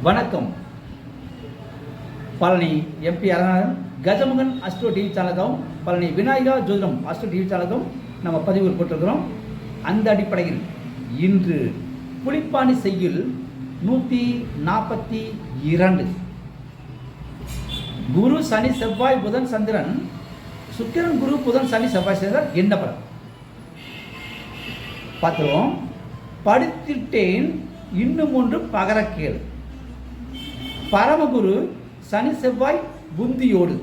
வணக்கம். Palani MP Aranan Gajamukan Astro TV சேனலுக்கும் பழனி விநாயகா ஜோதிடம் அஸ்ட்ரோ டிவி சேனலுக்கும் நம்ம பதிவு போட்டிருக்கிறோம். அந்த அடிப்படையில் இன்று புலிப்பாணி செய்யுள் 142 குரு சனி செவ்வாய் புதன் சந்திரன் சுக்கிரன் குரு புதன் சனி செவ்வாய் சேர்ந்தால் என்ன பலன் பார்த்துருவோம். படித்திட்டேன் இன்னும் ஒன்று பகரக்கேள். பரமகுரு சனி செவ்வாய் புந்தியோடு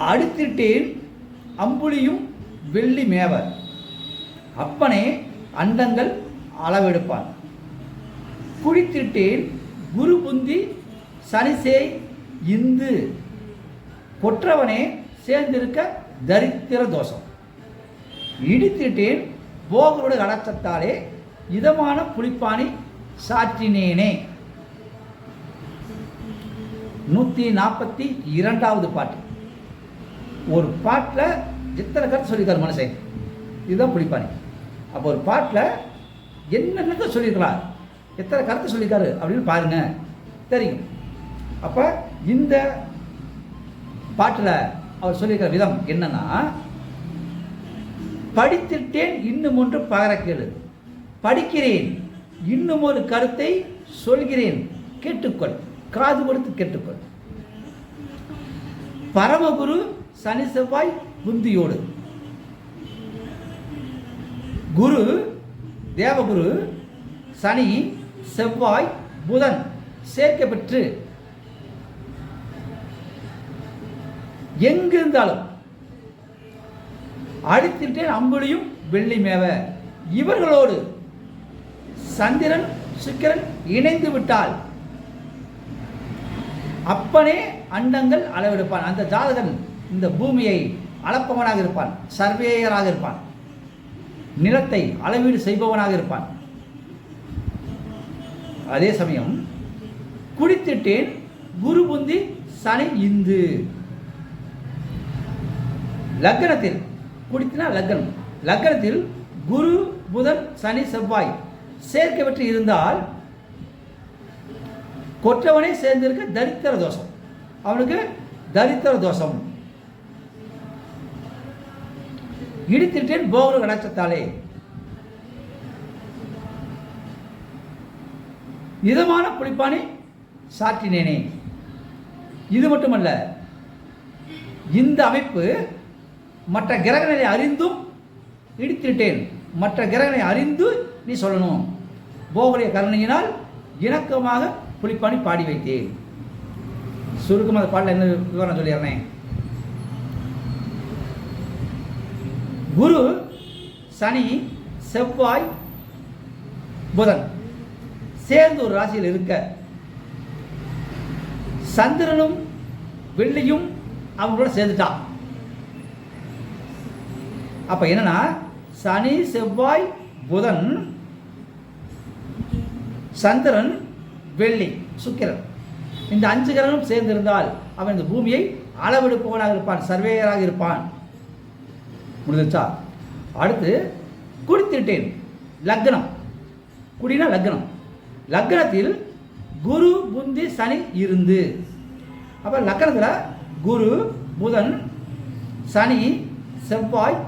அடித்திட்டேன் அம்புலியும் வெள்ளி மேவர். அப்பனே அண்டங்கள் அளவெடுப்பான். குடித்திட்டேன் குரு புந்தி சனிசேய் இந்து. கொற்றவனே சேர்ந்திருக்க தரித்திர தோஷம். இடித்திட்டேன் போகருடைய அடச்சத்தாலே இதமான புலிப்பாணி சாற்றினேனே. 142வது பாட்டு. ஒரு பாட்டில் எத்தனை கருத்து சொல்லியிருக்காரு மனுஷன். இதுதான் புலிப்பாணி. அப்போ ஒரு பாட்டில் என்னென்ன சொல்லியிருக்கிறார், எத்தனை கருத்து சொல்லியிருக்காரு அப்படின்னு பாருங்க, தெரியும். அப்போ இந்த பாட்டில் அவர் சொல்லியிருக்கிற விதம் என்னன்னா, படித்திட்டேன் இன்னும் ஒன்று பகரக்கேளு. படிக்கிறேன் இன்னும் ஒரு கருத்தை சொல்கிறேன், கேட்டுக்கொள், காது கொடுத்து கேட்டுக்கொள். பரமகுரு சனி செவ்வாய் புந்தியோடு. குரு தேவகுரு சனி செவ்வாய் புதன் சேர்க்கை பெற்று எங்கிருந்தாலும் அடித்திட்டேன் அம்புலியும் வெள்ளி மேவ. இவர்களோடு சந்திரன் சுக்கிரன் இணைந்து விட்டால் அப்பனே அண்டங்கள் அளவெடுப்பான். அந்த ஜாதகன் இந்த பூமியை அளப்பவனாக இருப்பான், சர்வேயராக இருப்பான், நிலத்தை அளவீடு செய்பவனாக இருப்பான். அதே சமயம் குடித்திட்டேன் குரு புந்தி சனி இந்து. லக்னத்தில் குடித்தினா லக்னம், லக்னத்தில் குரு புதன் சனி செவ்வாய் சேர்க்கை பெற்று இருந்தால் கொற்றவனை சேர்ந்திருக்க தரித்திர தோஷம். அவனுக்கு தரித்திர தோஷம். இடித்திட்டேன் போகரு கடாட்சத்தாலே இதமான புலிப்பாணி சாற்றினேனே. இது மட்டுமல்ல, இந்த அமைப்பு மற்ற கிரகங்களை அறிந்தும் இடித்திட்டேன். மற்ற கிரகங்களை அறிந்து நீ சொல்லணும். போகருடைய கருணையினால் இணக்கமாக புலிப்பாணி பாடி வைத்தேன். சுருக்கமாக அந்த பாடல என்ன விவரம் சொல்லிடுறேன். குரு சனி செவ்வாய் புதன் சேர்ந்து ஒரு ராசியில் இருக்க, சந்திரனும் வெள்ளியும் அவங்களோட சேர்ந்துட்டான். அப்ப என்னன்னா, சனி செவ்வாய் புதன் சந்திரன் வெள்ளி சுக்கிரன் இந்த 5 கிரகமும் சேர்ந்திருந்தால் அவன் இந்த பூமியை அளவெடுப்பவனாக இருப்பான், சர்வேயராக இருப்பான். முடிஞ்சிச்சா? அடுத்து குடித்திட்டேன் லக்னம். குடினா லக்னம். லக்னத்தில் குரு புந்தி சனி இருந்து, அப்ப லக்னத்தில் குரு புதன் சனி செவ்வாய்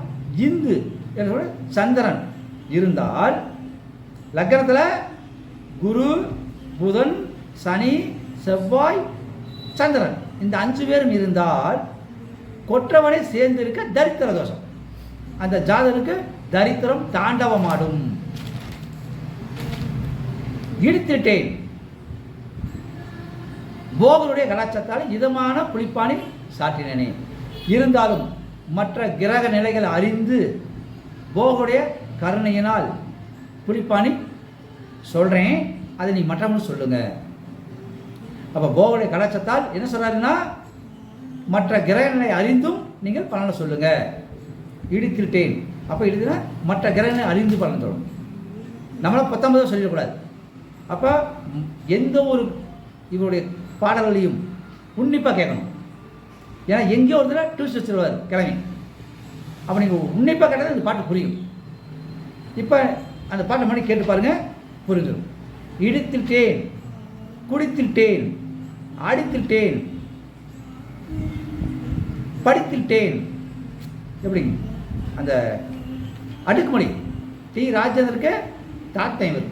இந்து என்ற சந்திரன் இருந்தால், லக்னத்தில் குரு புதன் சனி செவ்வாய் சந்திரன் இந்த 5 பேரும் இருந்தால் கொற்றவனை சேர்ந்திருக்க தரித்திர தோஷம். அந்த ஜாதகனுக்கு தரித்திரம் தாண்டவமாடும். இடித்திட்டேன் போகருடைய கலாச்சாரத்தால் இதமான புலிப்பாணி சாற்றினேனே. இருந்தாலும் மற்ற கிரக நிலைகளை அறிந்து போகருடைய கருணையினால் புலிப்பாணி சொல்றேன், அதை நீ மற்றவங்க சொல்லுங்க. அப்ப போகருடைய கலாச்சாரத்தால் என்ன சொல்றாருன்னா, மற்ற கிரகங்களை அறிந்தும் நீங்கள் பலனை சொல்லுங்க. இடித்திட்டேன் அப்ப இடித்துனா மற்ற கிரகங்களை அறிந்து பலன் சொல்லணும். நம்மள 19 சொல்லிடக்கூடாது. அப்ப எந்த ஒரு இவருடைய பாடல்களையும் உன்னிப்பாக கேட்கணும். ஏன்னா எங்கேயோ ஒரு தடவை டியூஸ் வச்சிருவார் கிழமை. அப்போ நீங்கள் உன்னிப்பாக கேட்டால் இந்த பாட்டு புரியும். இப்போ அந்த பாட்டை மணி கேட்டு பாருங்க, புரிஞ்சிடும். இடித்திட்டேன் குடித்திட்டேன், அடித்திட்டேன், படித்திட்டேன். எப்படி அந்த அடுக்குமொழி டி ராஜேந்தருக்கு தாத்தன் இவர்.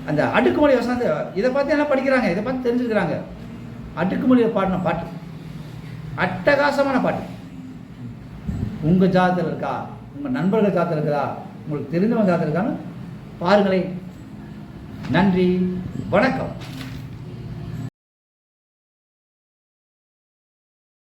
அந்த அடுக்குமொழி வசனத்தை இதை பார்த்து என்ன படிக்கிறாங்க, இதை பார்த்து தெரிஞ்சுக்கிறாங்க. அடுக்குமொழியில் பாடின பாட்டு அட்டகாசமான பாட்டு. உங்கள் ஜாதத்தில் இருக்கா, உங்கள் நண்பர்கள் ஜாதத்தில் இருக்குதா, உங்களுக்கு தெரிந்தவங்க ஜாதத்தில் இருக்கான்னு பாருங்களேன். நன்றி, வணக்கம்.